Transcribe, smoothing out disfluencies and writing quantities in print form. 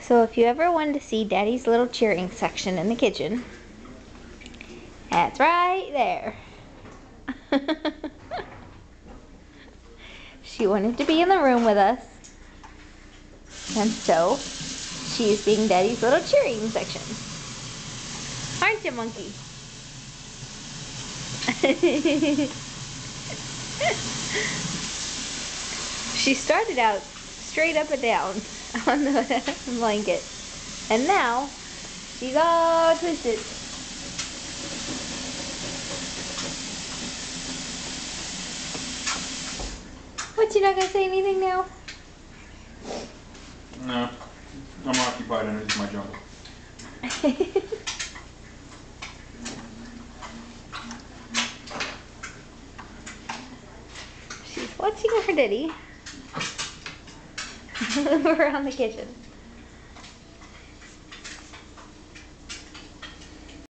So if you ever wanted to see Daddy's little cheering section in the kitchen, that's right there. She wanted to be in the room with us, and so she's being Daddy's little cheering section. Aren't you, monkey? She started out straight up and down on the blanket, and now she's all twisted. What, you not gonna say anything now? No, I'm occupied underneath my jungle. She's watching her daddy around the kitchen.